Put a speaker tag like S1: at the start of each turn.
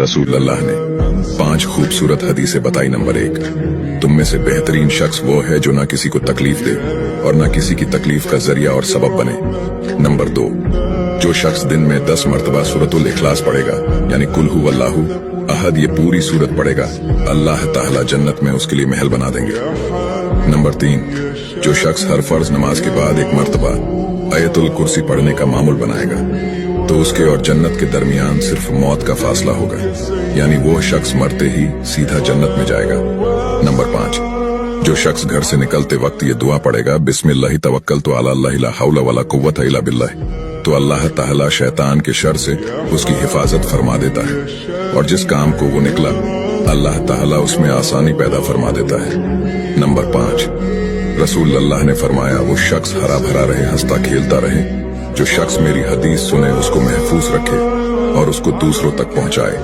S1: रसूल अल्लाह ने 5 खूबसूरत हदीसें बताई। नंबर 1, तुम में से बेहतरीन शख्स वो है जो ना किसी को तकलीफ दे और ना किसी की तकलीफ का जरिया और सबब बने। नंबर 2, जो शख्स दिन में 10 मरतबा सूरतुल इखलास पढ़ेगा यानी कुल हु अल्लाहु अहद, ये पूरी सूरत पढ़ेगा, अल्लाह ताला जन्नत में उसके लिए महल बना देंगे। नंबर 3, जो शख्स हर फर्ज नमाज के बाद 1 मरतबा आयतुल कुर्सी पढ़ने का मामूल बनाएगा तो उसके और जन्नत के दरमियान सिर्फ मौत का फासला होगा, यानी वो शख्स मरते ही सीधा जन्नत में जाएगा। नंबर 5, जो शख्स घर से निकलते वक्त ये दुआ पढ़ेगा, बिस्मिल्लाहि तवक्कलतु अला अल्लाह ला हौला वला कुव्वता इल्ला बिल्लाह, तो अल्लाह ताला शैतान के शर से उसकी हिफाजत फरमा देता है और जिस काम को वो निकला अल्लाह ताला उसमें आसानी पैदा फरमा देता है। नंबर 5, रसूल अल्लाह ने फरमाया, वो शख्स हरा भरा रहे, हंसता खेलता रहे, जो शख्स मेरी हदीस सुने उसको महफूज रखे और उसको दूसरों तक पहुंचाए।